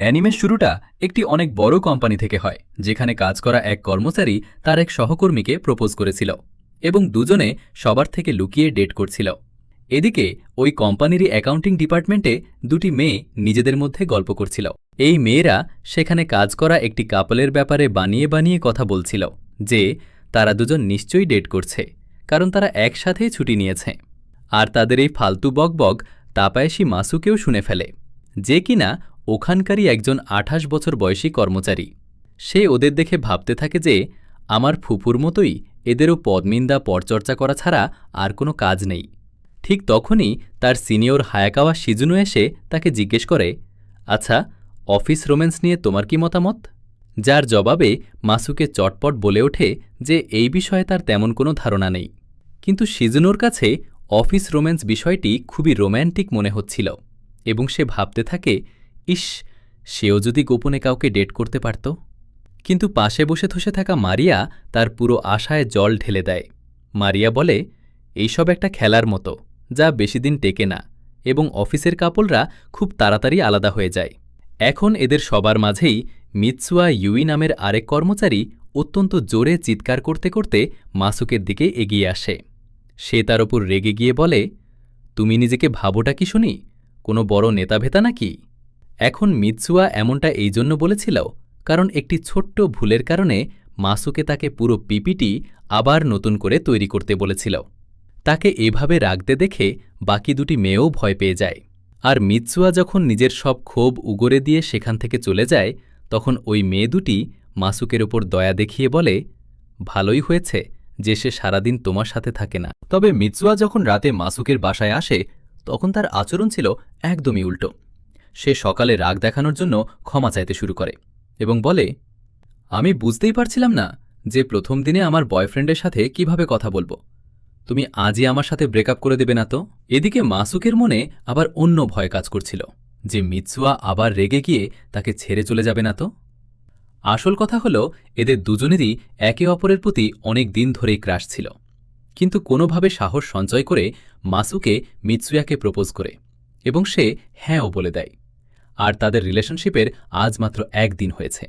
অ্যানিমের শুরুটা একটি অনেক বড় কোম্পানি থেকে হয়, যেখানে কাজ করা এক কর্মচারী তার এক সহকর্মীকে প্রপোজ করেছিল এবং দুজনে সবার থেকে লুকিয়ে ডেট করছিল। এদিকে ওই কোম্পানিরই অ্যাকাউন্টিং ডিপার্টমেন্টে দুটি মেয়ে নিজেদের মধ্যে গল্প করছিল। এই মেয়েরা সেখানে কাজ করা একটি কাপলের ব্যাপারে বানিয়ে বানিয়ে কথা বলছিল যে তারা দুজন নিশ্চয়ই ডেট করছে, কারণ তারা একসাথেই ছুটি নিয়েছে। আর তাদের এই ফালতু বকবক তাপায়েশি মাসুকেও শুনে ফেলে, যে কিনা ওখানকারই একজন ২৮ বছর বয়সী কর্মচারী। সে ওদের দেখে ভাবতে থাকে যে আমার ফুপুর মতোই এদেরও পদনিন্দা পরচর্চা করা ছাড়া আর কোনো কাজ নেই। ঠিক তখনই তার সিনিয়র হায়াকাওয়া শিজুনো এসে তাকে জিজ্ঞেস করে, আচ্ছা, অফিস রোম্যান্স নিয়ে তোমার কি মতামত? যার জবাবে মাসুকে চটপট বলে ওঠে যে এই বিষয়ে তার তেমন কোনো ধারণা নেই। কিন্তু শিজুনোর কাছে অফিস রোম্যান্স বিষয়টি খুবই রোম্যান্টিক মনে হচ্ছিল এবং সে ভাবতে থাকে, ইস, সেও যদি গোপনে কাউকে ডেট করতে পারত। কিন্তু পাশে বসে থসে থাকা মারিয়া তার পুরো আশায় জল ঢেলে দেয়। মারিয়া বলে, এইসব একটা খেলার মতো, যা বেশিদিন টেকে না এবং অফিসের কাপলরা খুব তাড়াতাড়ি আলাদা হয়ে যায়। এখন এদের সবার মাঝেই মিৎসুয়া ইউই নামের আরেক কর্মচারী অত্যন্ত জোরে চিৎকার করতে করতে মাসুকের দিকে এগিয়ে আসে। সে তার ওপর রেগে গিয়ে বলে, তুমি নিজেকে ভাবোটা কি শুনি, কোনো বড় নেতাভেতা নাকি? এখন মিৎসুয়া এমনটা এই জন্য বলেছিল কারণ একটি ছোট্ট ভুলের কারণে মাসুকে তাকে পুরো পিপিটি আবার নতুন করে তৈরি করতে বলেছিল। তাকে এভাবে রাগতে দেখে বাকি দুটি মেয়েও ভয় পেয়ে যায়। আর মিৎসুয়া যখন নিজের সব ক্ষোভ উগরে দিয়ে সেখান থেকে চলে যায়, তখন ওই মেয়ে দুটি মাসুকের ওপর দয়া দেখিয়ে বলে, ভালোই হয়েছে যে সে সারাদিন তোমার সাথে থাকে না। তবে মিৎসুয়া যখন রাতে মাসুকের বাসায় আসে, তখন তার আচরণ ছিল একদমই উল্টো। সে সকালে রাগ দেখানোর জন্য ক্ষমা চাইতে শুরু করে এবং বলে, আমি বুঝতেই পারছিলাম না যে প্রথম দিনে আমার বয়ফ্রেন্ডের সাথে কিভাবে কথা বলবো। তুমি আজই আমার সাথে ব্রেকআপ করে দেবে না তো? এদিকে মাসুকের মনে আবার অন্য ভয় কাজ করছিল যে মিৎসুয়া আবার রেগে গিয়ে তাকে ছেড়ে চলে যাবে না তো। আসল কথা হলো, এদের দুজনেরই একে অপরের প্রতি অনেক দিন ধরেই ক্রাশ ছিল, কিন্তু কোনোভাবে সাহস সঞ্চয় করে মাসুকে মিৎসুয়াকে প্রপোজ করে এবং সে হ্যাঁও বলে দেয়। আর তাদের রিলেশনশিপের আজ মাত্র একদিন হয়েছে।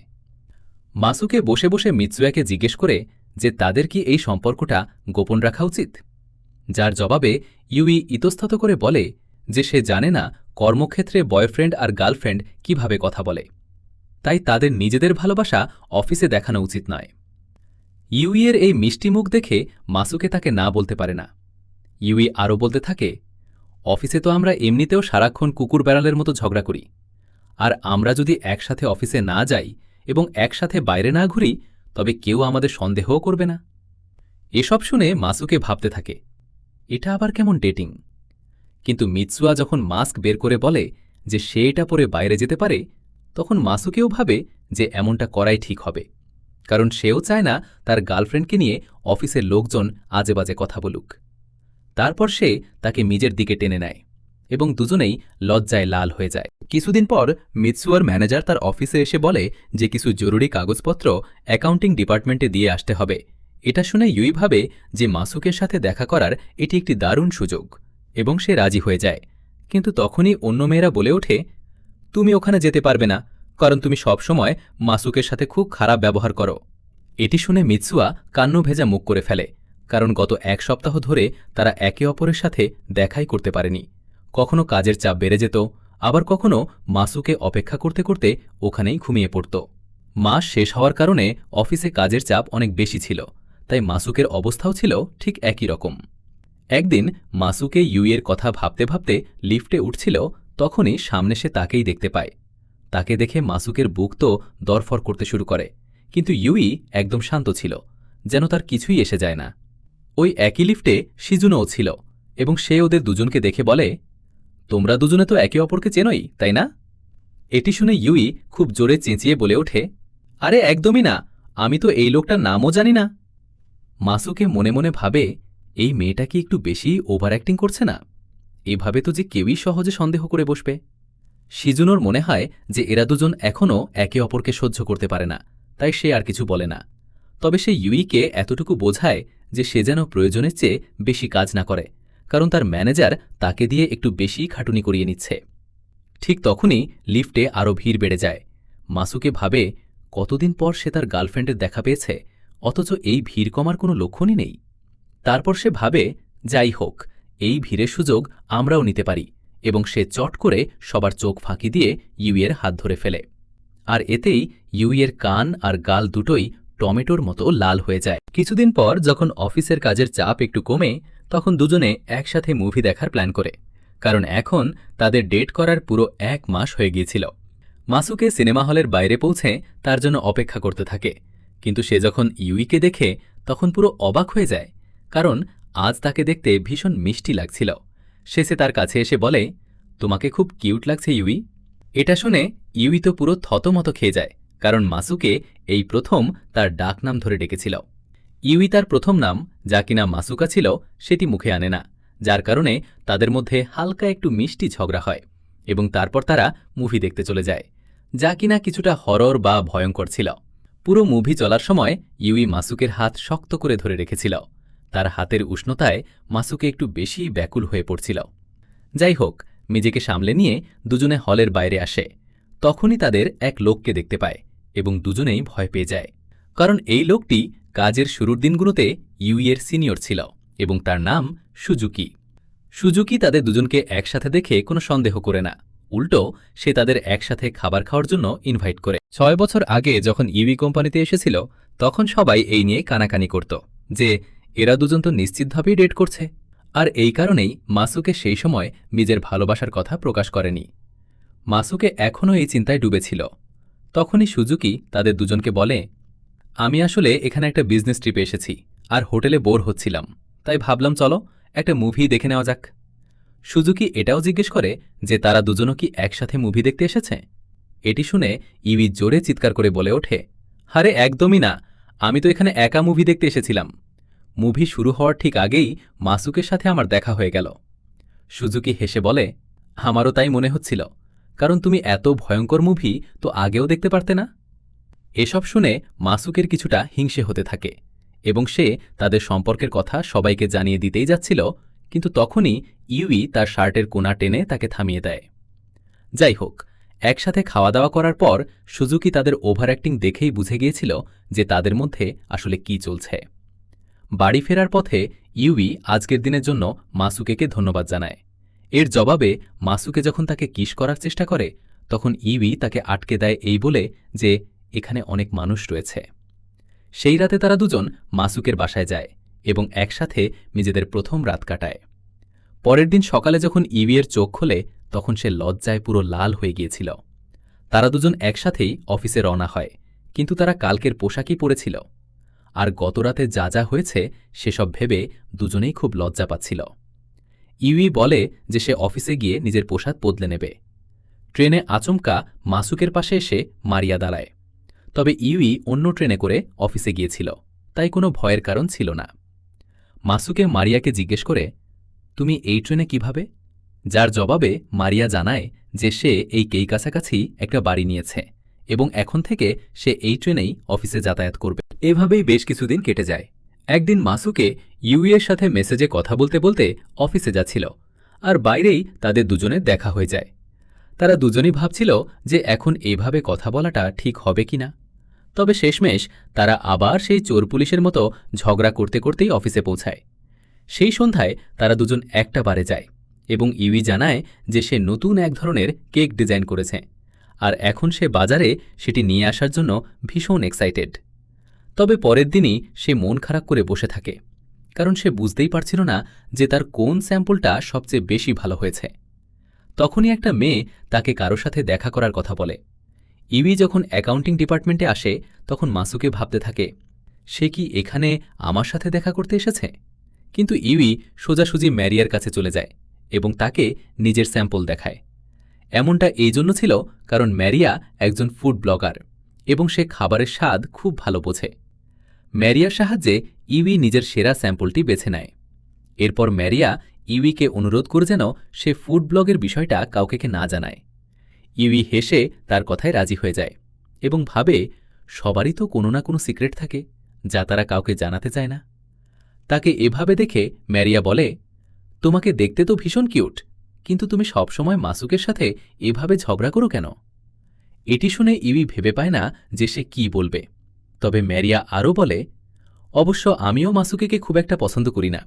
মাসুকে বসে বসে মিৎসুয়াকে জিজ্ঞেস করে যে তাদের কি এই সম্পর্কটা গোপন রাখা উচিত, যার জবাবে ইউই ইতস্তত করে বলে যে সে জানে না কর্মক্ষেত্রে বয়ফ্রেন্ড আর গার্লফ্রেন্ড কিভাবে কথা বলে, তাই তাদের নিজেদের ভালোবাসা অফিসে দেখানো উচিত নয়। ইউইয়ের এই মিষ্টি মুখ দেখে মাসুকে তাকে না বলতে পারে না। ইউই আরও বলতে থাকে, অফিসে তো আমরা এমনিতেও সারাক্ষণ কুকুর বেড়ালের মতো ঝগড়া করি, আর আমরা যদি একসাথে অফিসে না যাই এবং একসাথে বাইরে না ঘুরি, তবে কেউ আমাদের সন্দেহও করবে না। এসব শুনে মাসুকে ভাবতে থাকে, এটা আবার কেমন ডেটিং? কিন্তু মিৎসুয়া যখন মাস্ক বের করে বলে যে সে এটা পরে বাইরে যেতে পারে, তখন মাসুকেও ভাবে যে এমনটা করাই ঠিক হবে, কারণ সেও চায় না তার গার্লফ্রেন্ডকে নিয়ে অফিসের লোকজন আজে বাজে কথা বলুক। তারপর সে তাকে নিজের দিকে টেনে নেয় এবং দুজনেই লজ্জায় লাল হয়ে যায়। কিছুদিন পর মিৎসুয়ার ম্যানেজার তার অফিসে এসে বলে যে কিছু জরুরি কাগজপত্র অ্যাকাউন্টিং ডিপার্টমেন্টে দিয়ে আসতে হবে। এটা শুনে ইউই ভাবে যে মাসুকের সাথে দেখা করার এটি একটি দারুণ সুযোগ এবং সে রাজি হয়ে যায়। কিন্তু তখনই অন্য মেয়েরা বলে ওঠে, তুমি ওখানে যেতে পারবে না, কারণ তুমি সবসময় মাসুকের সাথে খুব খারাপ ব্যবহার করো। এটি শুনে মিৎসুয়া কান্না ভেজা মুখ করে ফেলে, কারণ গত এক সপ্তাহ ধরে তারা একে অপরের সাথে দেখাই করতে পারেনি। কখনো কাজের চাপ বেড়ে যেত, আবার কখনো মাসুকে অপেক্ষা করতে করতে ওখানেই ঘুমিয়ে পড়ত। মাস শেষ হওয়ার কারণে অফিসে কাজের চাপ অনেক বেশি ছিল, তাই মাসুকের অবস্থাও ছিল ঠিক একই রকম। একদিন মাসুকে ইউইয়ের কথা ভাবতে ভাবতে লিফটে উঠছিল, তখনই সামনে সে তাকেই দেখতে পায়। তাকে দেখে মাসুকের বুক তো দরফর করতে শুরু করে, কিন্তু ইউই একদম শান্ত ছিল, যেন তার কিছুই এসে যায় না। ওই একই লিফটে শিজুনোও ছিল এবং সে ওদের দুজনকে দেখে বলে, তোমরা দুজনে তো একে অপরকে চেনোই, তাই না? এটি শুনে ইউই খুব জোরে চেঁচিয়ে বলে ওঠে, আরে একদমই না, আমি তো এই লোকটার নামও জানি না। মাসুকে মনে মনে ভাবে, এই মেয়েটা কি একটু বেশি ওভার অ্যাক্টিং করছে না? এভাবে তো যে কেউই সহজে সন্দেহ করে বসবে। শিজুনোর মনে হয় যে এরা দুজন এখনও একে অপরকে সহ্য করতে পারে না, তাই সে আর কিছু বলে না। তবে সে ইউইকে এতটুকু বোঝায় যে সে যেন প্রয়োজনের চেয়ে বেশি কাজ না করে, কারণ তার ম্যানেজার তাকে দিয়ে একটু বেশি খাটুনি করিয়ে নিচ্ছে। ঠিক তখনই লিফটে আরও ভিড় বেড়ে যায়। মাসুকে ভাবে কতদিন পর সে তার গার্লফ্রেন্ডের দেখা পেয়েছে, অথচ এই ভিড় কমার কোনো লক্ষণই নেই। তারপর সে ভাবে, যাই হোক, এই ভিড়ের সুযোগ আমরাও নিতে পারি, এবং সে চট করে সবার চোখ ফাঁকি দিয়ে ইউইয়ের হাত ধরে ফেলে। আর এতেই ইউইয়ের কান আর গাল দুটোই টমেটোর মতো লাল হয়ে যায়। কিছুদিন পর যখন অফিসের কাজের চাপ একটু কমে, তখন দুজনে একসাথে মুভি দেখার প্ল্যান করে, কারণ এখন তাদের ডেট করার পুরো 1 মাস হয়ে গিয়েছিল। মাসুকে সিনেমা হলের বাইরে পৌঁছে তার জন্য অপেক্ষা করতে থাকে, কিন্তু সে যখন ইউইকে দেখে তখন পুরো অবাক হয়ে যায়, কারণ আজ তাকে দেখতে ভীষণ মিষ্টি লাগছিল। সে তার কাছে এসে বলে, তোমাকে খুব কিউট লাগছে ইউই। এটা শুনে ইউই তো পুরো থতমত খেয়ে যায়, কারণ মাসুকে এই প্রথম তার ডাক নাম ধরে ডেকেছিল। ইউই তার প্রথম নাম, যা কিনা মাসুকা ছিল, সেটি মুখে আনে না, যার কারণে তাদের মধ্যে হালকা একটু মিষ্টি ঝগড়া হয়, এবং তারপর তারা মুভি দেখতে চলে যায়, যা কিনা কিছুটা হরর বা ভয়ঙ্কর ছিল। পুরো মুভি চলার সময় ইউই মাসুকের হাত শক্ত করে ধরে রেখেছিল। তার হাতের উষ্ণতায় মাসুকে একটু বেশি ব্যাকুল হয়ে পড়ছিল। যাই হোক, নিজেকে সামলে নিয়ে দুজনে হলের বাইরে আসে। তখনই তাদের এক লোককে দেখতে পায়, এবং দুজনেই ভয় পেয়ে যায়, কারণ এই লোকটি কাজের শুরুর দিনগুলোতে ইউইয়ের সিনিয়র ছিল, এবং তার নাম সুজুকি। সুজুকি তাদের দুজনকে একসাথে দেখে কোনো সন্দেহ করে না, উল্টো সে তাদের একসাথে খাবার খাওয়ার জন্য ইনভাইট করে। 6 বছর আগে যখন ইউই কোম্পানিতে এসেছিল, তখন সবাই এই নিয়ে কানাকানি করত যে এরা দুজন তো নিশ্চিতভাবেই ডেট করছে, আর এই কারণেই মাসুকে সেই সময় নিজের ভালোবাসার কথা প্রকাশ করেনি। মাসুকে এখনও এই চিন্তায় ডুবেছিল। তখনই সুজুকি তাদের দুজনকে বলে, আমি আসলে এখানে একটা বিজনেস ট্রিপে এসেছি, আর হোটেলে বোর হচ্ছিলাম, তাই ভাবলাম চলো একটা মুভি দেখে নেওয়া যাক। সুজুকি এটাও জিজ্ঞেস করে যে তারা দুজনও কি একসাথে মুভি দেখতে এসেছে। এটি শুনে ইউই জোরে চিৎকার করে বলে ওঠে, আরে একদমই না, আমি তো এখানে একা মুভি দেখতে এসেছিলাম। মুভি শুরু হওয়ার ঠিক আগেই মাসুকের সাথে আমার দেখা হয়ে গেল। সুজুকি হেসে বলে, আমারও তাই মনে হচ্ছিল, কারণ তুমি এত ভয়ঙ্কর মুভি তো আগেও দেখতে পারতে না। এসব শুনে মাসুকের কিছুটা হিংসে হতে থাকে, এবং সে তাদের সম্পর্কের কথা সবাইকে জানিয়ে দিতেই যাচ্ছিল, কিন্তু তখনই ইউই তার শার্টের কোনা টেনে তাকে থামিয়ে দেয়। যাই হোক, একসাথে খাওয়া দাওয়া করার পর সুজুকি তাদের ওভার অ্যাক্টিং দেখেই বুঝে গিয়েছিল যে তাদের মধ্যে আসলে কি চলছে। বাড়ি ফেরার পথে ইউই আজকের দিনের জন্য মাসুকেকে ধন্যবাদ জানায়। এর জবাবে মাসুকে যখন তাকে কিস করার চেষ্টা করে, তখন ইউই তাকে আটকে দেয় এই বলে যে এখানে অনেক মানুষ রয়েছে। সেই রাতে তারা দুজন মাসুকের বাসায় যায় এবং একসাথে নিজেদের প্রথম রাত কাটায়। পরের দিন সকালে যখন ইউইয়ের চোখ খোলে, তখন সে লজ্জায় পুরো লাল হয়ে গিয়েছিল। তারা দুজন একসাথেই অফিসে রওনা হয়, কিন্তু তারা কালকের পোশাকই পরেছিল, আর গতরাতে যা যা হয়েছে সেসব ভেবে দুজনেই খুব লজ্জা পাচ্ছিল। ইউই বলে যে সে অফিসে গিয়ে নিজের পোশাক বদলে নেবে। ট্রেনে আচমকা মাসুকের পাশে এসে মারিয়া দাঁড়ায়। তবে ইউই অন্য ট্রেনে করে অফিসে গিয়েছিল, তাই কোনো ভয়ের কারণ ছিল না। মাসুকে মারিয়াকে জিজ্ঞেস করে, তুমি এই ট্রেনে কিভাবে? যার জবাবে মারিয়া জানায় যে সে এই কেই কাছাকাছি একটা বাড়ি নিয়েছে, এবং এখন থেকে সে এই ট্রেনেই অফিসে যাতায়াত করবে। এভাবেই বেশ কিছুদিন কেটে যায়। একদিন মাসুকে ইউইয়ের সাথে মেসেজে কথা বলতে বলতে অফিসে যাচ্ছিল, আর বাইরেই তাদের দুজনের দেখা হয়ে যায়। তারা দুজনই ভাবছিল যে এখন এইভাবে কথা বলাটা ঠিক হবে কিনা। তবে শেষমেশ তারা আবার সেই চোর পুলিশের মতো ঝগড়া করতে করতেই অফিসে পৌঁছায়। সেই সন্ধ্যায় তারা দুজন একটা বারে যায়, এবং ইউই জানায় যে সে নতুন এক ধরনের কেক ডিজাইন করেছে, আর এখন সে বাজারে সেটি নিয়ে আসার জন্য ভীষণ এক্সাইটেড। তবে পরের দিনই সে মন খারাপ করে বসে থাকে, কারণ সে বুঝতেই পারছিল না যে তার কোন স্যাম্পলটা সবচেয়ে বেশি ভালো হয়েছে। তখনই একটা মেয়ে তাকে কারো সাথে দেখা করার কথা বলে। ইউই যখন অ্যাকাউন্টিং ডিপার্টমেন্টে আসে, তখন মাসুকে ভাবতে থাকে, সে কি এখানে আমার সাথে দেখা করতে এসেছে? কিন্তু ইউই সোজাসুজি ম্যারিয়ার কাছে চলে যায় এবং তাকে নিজের স্যাম্পল দেখায়। এমনটা এই জন্য ছিল কারণ ম্যারিয়া একজন ফুড ব্লগার, এবং সে খাবারের স্বাদ খুব ভালো বোঝে। ম্যারিয়ার সাহায্যে ইউই নিজের সেরা স্যাম্পলটি বেছে নেয়। এরপর ম্যারিয়া ইউইকে অনুরোধ করে যেন সে ফুড ব্লগের বিষয়টা কাউকে না জানায়। ইউই হেসে তার কথায় রাজি হয়ে যায় এবং ভাবে সবারই তো কোনো না কোনো সিক্রেট থাকে যা তারা কাউকে জানাতে চায় না। তাকে এভাবে দেখে ম্যারিয়া বলে, তোমাকে দেখতে তো ভীষণ কিউট, কিন্তু তুমি সবসময় মাসুকের সাথে এভাবে ঝগড়া করো কেন? এটি শুনে ইউই ভেবে পায় না যে সে কি বলবে। তবে ম্যারিয়া আরও বলে, অবশ্য আমিও মাসুকেকে খুব একটা পছন্দ করি না,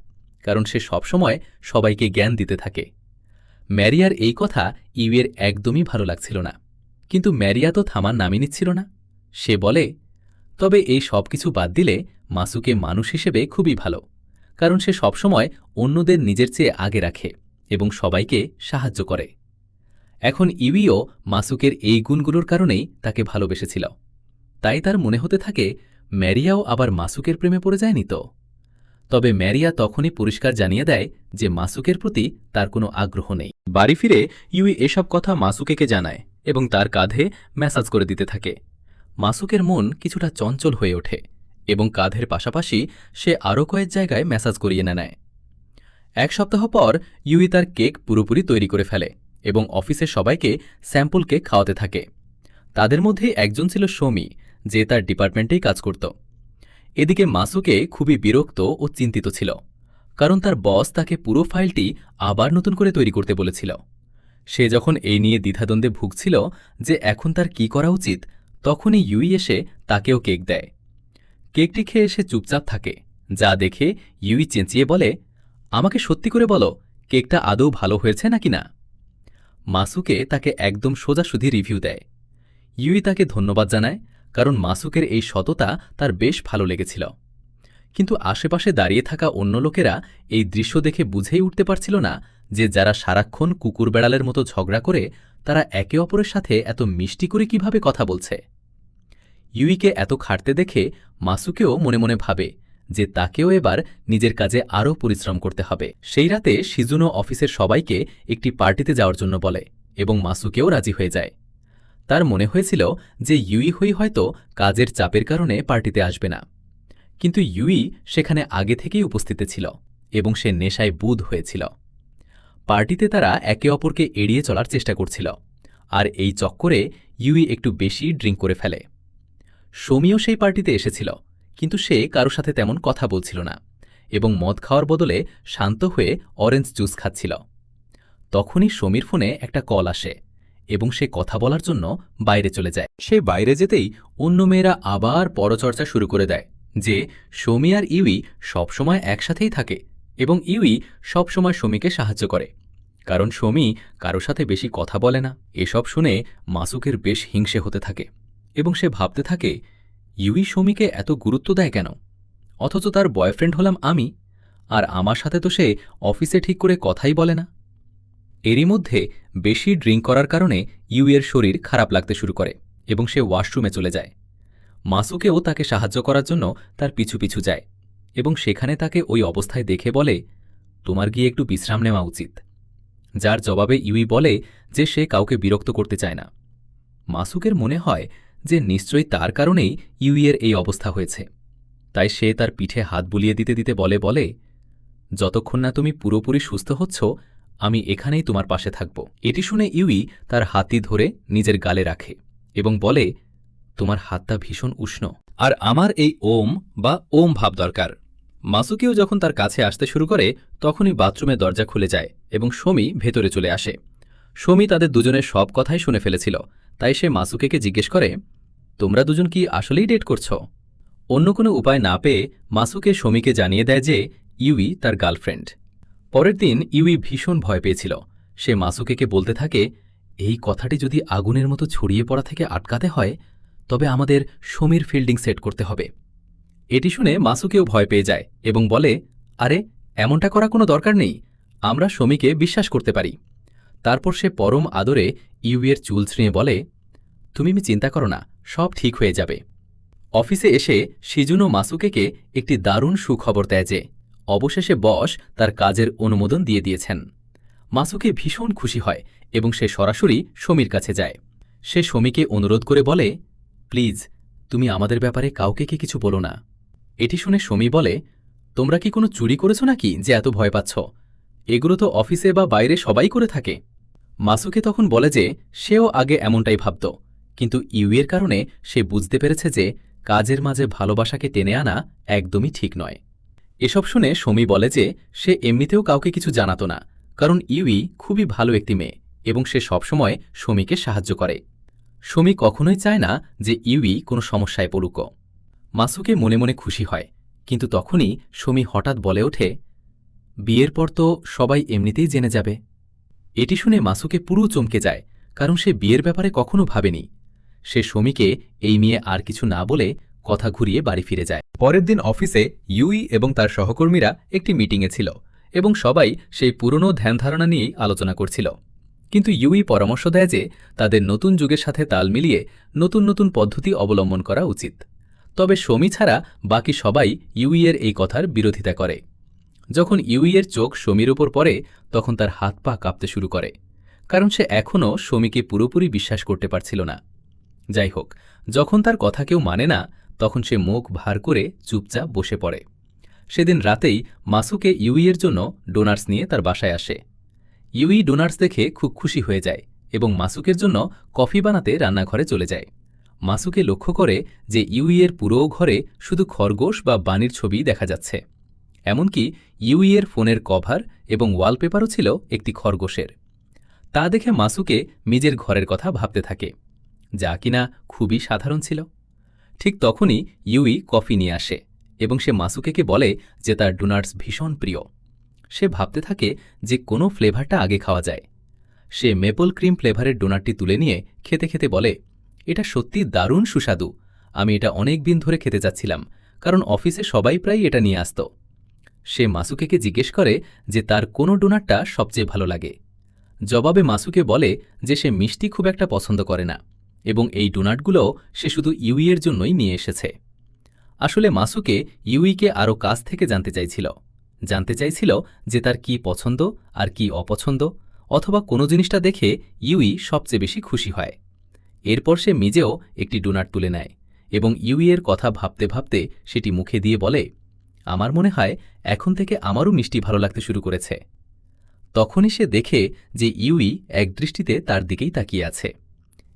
কারণ সে সবসময় সবাইকে জ্ঞান দিতে থাকে। ম্যারিয়ার এই কথা ইউইয়ের একদমই ভালো লাগছিল না, কিন্তু ম্যারিয়া তো থামার নামই নিচ্ছিল না। সে বলে, তবে এই সব কিছু বাদ দিলে মাসুকে মানুষ হিসেবে খুবই ভালো, কারণ সে সবসময় অন্যদের নিজের চেয়ে আগে রাখে এবং সবাইকে সাহায্য করে। এখন ইউইও মাসুকের এই গুণগুলোর কারণেই তাকে ভালোবেসেছিল। তাই তার মনে হতে থাকে ম্যারিয়াও আবার মাসুকের প্রেমে পড়ে যায়নি তো। তবে ম্যারিয়া তখনই পরিষ্কার জানিয়ে দেয় যে মাসুকের প্রতি তার কোনো আগ্রহ নেই। বাড়ি ফিরে ইউই এসব কথা মাসুকেকে জানায় এবং তার কাঁধে ম্যাসাজ করে দিতে থাকে। মাসুকের মন কিছুটা চঞ্চল হয়ে ওঠে এবং কাঁধের পাশাপাশি সে আরও কয়েক জায়গায় ম্যাসাজ করিয়ে নেয়। এক সপ্তাহ পর ইউই তার কেক পুরোপুরি তৈরি করে ফেলে এবং অফিসের সবাইকে স্যাম্পল কেক খাওয়াতে থাকে। তাদের মধ্যে একজন ছিল শমি, যে তার ডিপার্টমেন্টেই কাজ করত। এদিকে মাসুকে খুবই বিরক্ত ও চিন্তিত ছিল, কারণ তার বস তাকে পুরো ফাইলটি আবার নতুন করে তৈরি করতে বলেছিল। সে যখন এই নিয়ে দ্বিধাদ্বন্দ্বে ভুগছিল যে এখন তার কি করা উচিত, তখনই ইউই এসে তাকেও কেক দেয়। কেকটি খেয়ে সে চুপচাপ থাকে, যা দেখে ইউই চেঁচিয়ে বলে, আমাকে সত্যি করে বলো, কেকটা আদৌ ভালো হয়েছে নাকি না? মাসুকে তাকে একদম সোজাসুজি রিভিউ দেয়। ইউই তাকে ধন্যবাদ জানায়, কারণ মাসুকের এই সততা তার বেশ ভালো লেগেছিল। কিন্তু আশেপাশে দাঁড়িয়ে থাকা অন্য লোকেরা এই দৃশ্য দেখে বুঝেই উঠতে পারছিল না যে যারা সারাক্ষণ কুকুর বেড়ালের মতো ঝগড়া করে, তারা একে অপরের সাথে এত মিষ্টি করে কিভাবে কথা বলছে। ইউইকে এত খাটতে দেখে মাসুকেও মনে মনে ভাবে যে তাকেও এবার নিজের কাজে আরও পরিশ্রম করতে হবে। সেই রাতে শিজুনো অফিসের সবাইকে একটি পার্টিতে যাওয়ার জন্য বলে এবং মাসুকেও রাজি হয়ে যায়। তার মনে হয়েছিল যে ইউই হয়তো কাজের চাপের কারণে পার্টিতে আসবে না, কিন্তু ইউই সেখানে আগে থেকেই উপস্থিত ছিল এবং সে নেশায় বুঁদ হয়েছিল। পার্টিতে তারা একে অপরকে এড়িয়ে চলার চেষ্টা করছিল, আর এই চক্করে ইউই একটু বেশি ড্রিঙ্ক করে ফেলে। শমিও সেই পার্টিতে এসেছিল, কিন্তু সে কারো সাথে তেমন কথা বলছিল না এবং মদ খাওয়ার বদলে শান্ত হয়ে অরেঞ্জ জুস খাচ্ছিল। তখনই শমির ফোনে একটা কল আসে এবং সে কথা বলার জন্য বাইরে চলে যায়। সে বাইরে যেতেই অন্য মেয়েরা আবার পরচর্চা শুরু করে দেয় যে শমি আর ইউই সবসময় একসাথেই থাকে এবং ইউই সবসময় শমিকে সাহায্য করে, কারণ শমি কারো সাথে বেশি কথা বলে না। এসব শুনে মাসুকের বেশ হিংসে হতে থাকে এবং সে ভাবতে থাকে, ইউই শমিকে এত গুরুত্ব দেয় কেন, অথচ তার বয়ফ্রেন্ড হলাম আমি, আর আমার সাথে তো সে অফিসে ঠিক করে কথাই বলে না। এরই মধ্যে বেশি ড্রিঙ্ক করার কারণে ইউইয়ের শরীর খারাপ লাগতে শুরু করে এবং সে ওয়াশরুমে চলে যায়। মাসুকেও তাকে সাহায্য করার জন্য তার পিছু পিছু যায় এবং সেখানে তাকে ওই অবস্থায় দেখে বলে, তোমার গিয়ে একটু বিশ্রাম নেওয়া উচিত। যার জবাবে ইউই বলে যে সে কাউকে বিরক্ত করতে চায় না। মাসুকের মনে হয় যে নিশ্চয়ই তার কারণেই ইউইয়ের এই অবস্থা হয়েছে, তাই সে তার পিঠে হাত বুলিয়ে দিতে দিতে বলে, যতক্ষণ না তুমি পুরোপুরি সুস্থ হচ্ছ, আমি এখানেই তোমার পাশে থাকব। এটি শুনে ইউই তার হাতটি ধরে নিজের গালে রাখে এবং বলে, তোমার হাতটা ভীষণ উষ্ণ, আর আমার এই ওম বা ওম ভাব দরকার। মাসুকেও যখন তার কাছে আসতে শুরু করে, তখনই বাথরুমের দরজা খুলে যায় এবং শমি ভেতরে চলে আসে। শমি তাদের দুজনের সব কথাই শুনে ফেলেছিল, তাই সে মাসুকেকে জিজ্ঞেস করে, তোমরা দুজন কি আসলেই ডেট করছ? অন্য কোনো উপায় না পেয়ে মাসুকে শমিকে জানিয়ে দেয় যে ইউই তার গার্লফ্রেন্ড। পরের দিন ইউই ভীষণ ভয় পেয়েছিল। সে মাসুকেকে বলতে থাকে, এই কথাটি যদি আগুনের মতো ছড়িয়ে পড়া থেকে আটকাতে হয়, তবে আমাদের শমির ফিল্ডিং সেট করতে হবে। এটি শুনে মাসুকেও ভয় পেয়ে যায় এবং বলে, আরে এমনটা করা কোনো দরকার নেই, আমরা শমিকে বিশ্বাস করতে পারি। তারপর সে পরম আদরে ইউইয়ের চুল ছিঁড়ে বলে, তুমি চিন্তা করো না, সব ঠিক হয়ে যাবে। অফিসে এসে শিজুনো মাসুকেকে একটি দারুণ সুখবর দেয় যে অবশেষে বস তার কাজের অনুমোদন দিয়ে দিয়েছেন। মাসুকে ভীষণ খুশি হয় এবং সে সরাসরি শমির কাছে যায়। সে শমিকে অনুরোধ করে বলে, প্লিজ তুমি আমাদের ব্যাপারে কাউকে কিছু বলো না। এটি শুনে শমি বলে, তোমরা কি কোনো চুরি করেছ নাকি যে এত ভয় পাচ্ছ? এগুলো তো অফিসে বা বাইরে সবাই করে থাকে। মাসুকে তখন বলে যে সেও আগে এমনটাই ভাবত, কিন্তু ইউইয়ের কারণে সে বুঝতে পেরেছে যে কাজের মাঝে ভালোবাসাকে টেনে আনা একদমই ঠিক নয়। এসব শুনে শমি বলে যে সে এমনিতেও কাউকে কিছু জানাত না, কারণ ইউই খুবই ভালো একটি মেয়ে এবং সে সবসময় শমীকে সাহায্য করে। শমী কখনোই চায় না যে ইউই কোনো সমস্যায় পড়ুক। মাসুকে মনে মনে খুশি হয়, কিন্তু তখনই শমী হঠাৎ বলে ওঠে, বিয়ের পর তো সবাই এমনিতেই জেনে যাবে। এটি শুনে মাসুকে পুরো চমকে যায়, কারণ সে বিয়ের ব্যাপারে কখনো ভাবেনি। সে শমীকে এই নিয়ে আর কিছু না বলে কথা ঘুরিয়ে বাড়ি ফিরে যায়। পরের দিন অফিসে ইউই এবং তার সহকর্মীরা একটি মিটিংয়ে ছিল এবং সবাই সেই পুরনো ধ্যানধারণা নিয়েই আলোচনা করছিল। কিন্তু ইউই পরামর্শ দেয় যে তাদের নতুন যুগের সাথে তাল মিলিয়ে নতুন নতুন পদ্ধতি অবলম্বন করা উচিত। তবে শমী ছাড়া বাকি সবাই ইউইয়ের এই কথার বিরোধিতা করে। যখন ইউইয়ের চোখ শমীর ওপর পড়ে তখন তার হাত পা কাঁপতে শুরু করে, কারণ সে এখনও শমীকে পুরোপুরি বিশ্বাস করতে পারছিল না। যাই হোক, যখন তার কথা কেউ মানে না তখন সে মুখ ভার করে চুপচাপ বসে পড়ে। সেদিন রাতেই মাসুকে ইউইয়ের জন্য ডোনাটস নিয়ে তার বাসায় আসে। ইউই ডোনাটস দেখে খুব খুশি হয়ে যায় এবং মাসুকের জন্য কফি বানাতে রান্নাঘরে চলে যায়। মাসুকে লক্ষ্য করে যে ইউইয়ের পুরো ঘরে শুধু খরগোশ বা বানির ছবি দেখা যাচ্ছে। এমনকি ইউইয়ের ফোনের কভার এবং ওয়ালপেপারও ছিল একটি খরগোশের। তা দেখে মাসুকে নিজের ঘরের কথা ভাবতে থাকে, যা কিনা খুবই সাধারণ ছিল। ঠিক তখনই ইউই কফি নিয়ে আসে এবং সে মাসুকেকে বলে যে তার ডোনাটস ভীষণ প্রিয়। সে ভাবতে থাকে যে কোনো ফ্লেভারটা আগে খাওয়া যায়। সে মেপল ক্রিম ফ্লেভারের ডোনাটটি তুলে নিয়ে খেতে খেতে বলে, এটা সত্যি দারুণ সুস্বাদু। আমি এটা অনেক দিন ধরে খেতে যাচ্ছিলাম, কারণ অফিসে সবাই প্রায় এটা নিয়ে আসত। সে মাসুকেকে জিজ্ঞেস করে যে তার কোন ডোনাটটা সবচেয়ে ভালো লাগে। জবাবে মাসুকে বলে যে সে মিষ্টি খুব একটা পছন্দ করে না এবং এই ডোনাটগুলো সে শুধু ইউইয়ের জন্যই নিয়ে এসেছে। আসলে মাসুকে ইউইকে আরও কাছ থেকে জানতে চাইছিল যে তার কি পছন্দ আর কি অপছন্দ, অথবা কোনো জিনিসটা দেখে ইউই সবচেয়ে বেশি খুশি হয়। এরপর সে নিজেও একটি ডোনাট তুলে নেয় এবং ইউইয়ের কথা ভাবতে ভাবতে সেটি মুখে দিয়ে বলে, আমার মনে হয় এখন থেকে আমারও মিষ্টি ভালো লাগতে শুরু করেছে। তখনই সে দেখে যে ইউই একদৃষ্টিতে তার দিকেই তাকিয়ে আছে।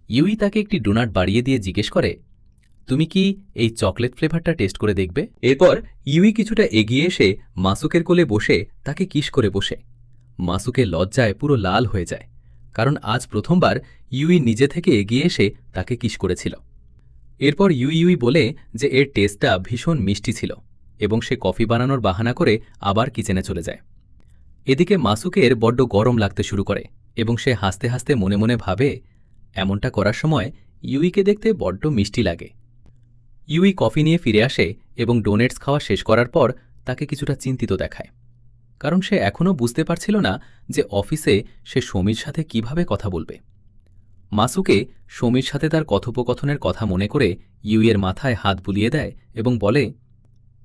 ইউই তাকে একটি ডোনাট বাড়িয়ে দিয়ে জিজ্ঞেস করে, তুমি কি এই চকলেট ফ্লেভারটা টেস্ট করে দেখবে? এরপর ইউই কিছুটা এগিয়ে এসে মাসুকের কোলে বসে তাকে কিস করে বসে। মাসুকের লজ্জায় পুরো লাল হয়ে যায়, কারণ আজ প্রথমবার ইউই নিজে থেকে এগিয়ে এসে তাকে কিস করেছিল। এরপর ইউই বলে যে এর টেস্টটা ভীষণ মিষ্টি ছিল এবং সে কফি বানানোর বাহানা করে আবার কিচেনে চলে যায়। এদিকে মাসুকের বড্ড গরম লাগতে শুরু করে এবং সে হাসতে হাসতে মনে মনে ভাবে, এমনটা করার সময় ইউইকে দেখতে বড্ড মিষ্টি লাগে। ইউই কফি নিয়ে ফিরে আসে এবং ডোনেটস খাওয়া শেষ করার পর তাকে কিছুটা চিন্তিত দেখায়, কারণ সে এখনও বুঝতে পারছিল না যে অফিসে সে শমীর সাথে কিভাবে কথা বলবে। মাসুকে শমীর সাথে তার কথোপকথনের কথা মনে করে ইউইয়ের মাথায় হাত বুলিয়ে দেয় এবং বলে,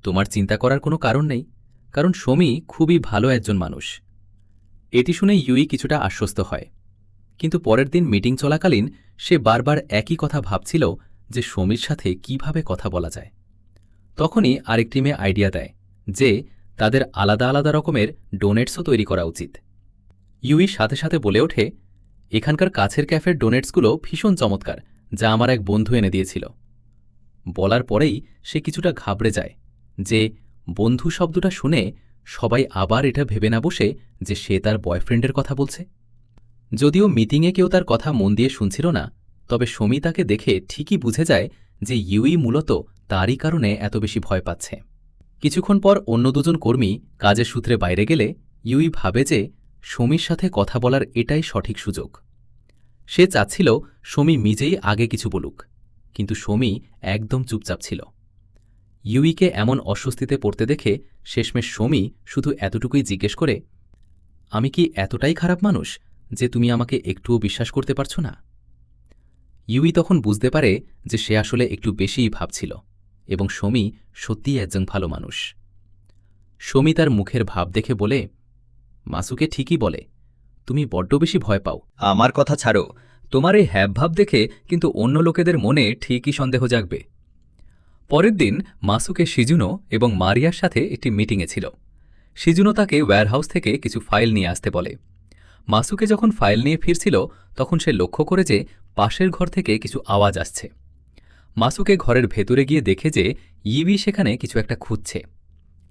তোমার চিন্তা করার কোনো কারণ নেই, কারণ শমী খুবই ভালো একজন মানুষ। এটি শুনে ইউই কিছুটা আশ্বস্ত হয়, কিন্তু পরের দিন মিটিং চলাকালীন সে বারবার একই কথা ভাবছিল যে শমীর সাথে কিভাবে কথা বলা যায়। তখনই আরেকটি মেয়ে আইডিয়া দেয় যে তাদের আলাদা আলাদা রকমের ডোনেটসও তৈরি করা উচিত। ইউই সাথে সাথে বলে ওঠে, এখানকার কাছের ক্যাফের ডোনেটসগুলো ভীষণ চমৎকার, যা আমার এক বন্ধু এনে দিয়েছিল। বলার পরেই সে কিছুটা ঘাবড়ে যায় যে বন্ধু শব্দটা শুনে সবাই আবার এটা ভেবে না বসে যে সে তার বয়ফ্রেন্ডের কথা বলছে। যদিও মিটিংয়ে কেউ তার কথা মন দিয়ে শুনছিল না, তবে শমী তাকে দেখে ঠিকই বুঝে যায় যে ইউই মূলত তারই কারণে এত বেশি ভয় পাচ্ছে। কিছুক্ষণ পর অন্য দুজন কর্মী কাজের সূত্রে বাইরে গেলে ইউই ভাবে যে শমীর সাথে কথা বলার এটাই সঠিক সুযোগ। সে চাচ্ছিল শমী নিজেই আগে কিছু বলুক, কিন্তু শমী একদম চুপচাপ ছিল। ইউইকে এমন অস্বস্তিতে পড়তে দেখে শেষমেশ শমী শুধু এতটুকুই জিজ্ঞেস করে, আমি কি এতটাই খারাপ মানুষ যে তুমি আমাকে একটুও বিশ্বাস করতে পারছো না? ইউই তখন বুঝতে পারে যে সে আসলে একটু বেশিই ভাবছিল এবং শমী সত্যিই একজন ভালো মানুষ। শমী তার মুখের ভাব দেখে বলে, মাসুকে ঠিকই বলে, তুমি বড্ড বেশি ভয় পাও। আমার কথা ছাড়ো, তোমার এই হ্যাবভাব দেখে কিন্তু অন্য লোকেদের মনে ঠিকই সন্দেহ জাগবে। পরের দিন মাসুকে শিজুনো এবং মারিয়ার সাথে একটি মিটিংয়ে ছিল। শিজুনো তাকে ওয়্যারহাউস থেকে কিছু ফাইল নিয়ে আসতে বলে। মাসুকে যখন ফাইল নিয়ে ফিরছিল তখন সে লক্ষ্য করে যে পাশের ঘর থেকে কিছু আওয়াজ আসছে। মাসুকে ঘরের ভেতরে গিয়ে দেখে যে ইউই সেখানে কিছু একটা খুঁজছে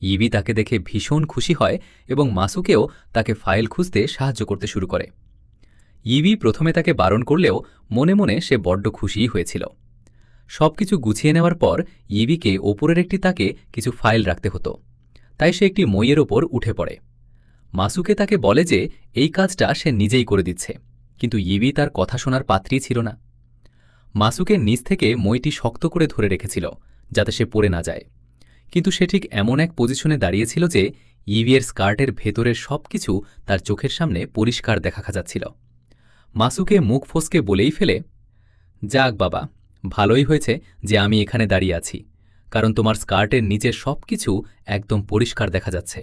ইভি তাকে দেখে ভীষণ খুশি হয় এবং মাসুকেও তাকে ফাইল খুঁজতে সাহায্য করতে শুরু করে। ইভি প্রথমে তাকে বারণ করলেও মনে মনে সে বড্ড খুশিই হয়েছিল। সবকিছু গুছিয়ে নেওয়ার পর ইভিকে ওপরের একটি তাকে কিছু ফাইল রাখতে হতো, তাই সে একটি মইয়ের ওপর উঠে পড়ে। মাসুকে তাকে বলে যে এই কাজটা সে নিজেই করে দিচ্ছে, কিন্তু ইভি তার কথা শোনার পাত্রী ছিল না। মাসুকের নিচ থেকে মইটি শক্ত করে ধরে রেখেছিল যাতে সে পড়ে না যায়, কিন্তু সে ঠিক এমন এক পজিশনে দাঁড়িয়েছিল যে ইভির স্কার্টের ভেতরের সবকিছু তার চোখের সামনে পরিষ্কার দেখা যাচ্ছিল। মাসুকে মুখ ফসকে বলেই ফেলে, যাক বাবা, ভালোই হয়েছে যে আমি এখানে দাঁড়িয়ে আছি, কারণ তোমার স্কার্টের নিচের সবকিছু একদম পরিষ্কার দেখা যাচ্ছে।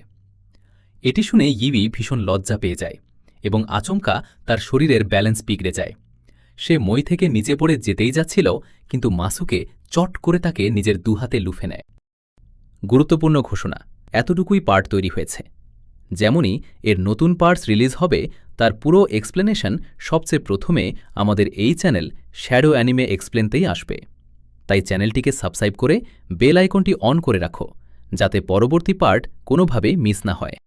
এটি শুনে ইভি ভীষণ লজ্জা পেয়ে যায় এবং আচমকা তার শরীরের ব্যালেন্স বিগড়ে যায়। সে মই থেকে নিচে পড়ে যেতেই যাচ্ছিল, কিন্তু মাসুকে চট করে তাকে নিজের দুহাতে লুফে নেয়। গুরুত্বপূর্ণ ঘোষণা, এতটুকুই পার্ট তৈরি হয়েছে। যেমনই এর নতুন পার্টস রিলিজ হবে তার পুরো এক্সপ্লেনেশন সবচেয়ে প্রথমে আমাদের এই চ্যানেল শ্যাডো অ্যানিমে এক্সপ্লেনতেই আসবে। তাই চ্যানেলটিকে সাবস্ক্রাইব করে বেল আইকনটি অন করে রাখো, যাতে পরবর্তী পার্ট কোনোভাবেই মিস না হয়।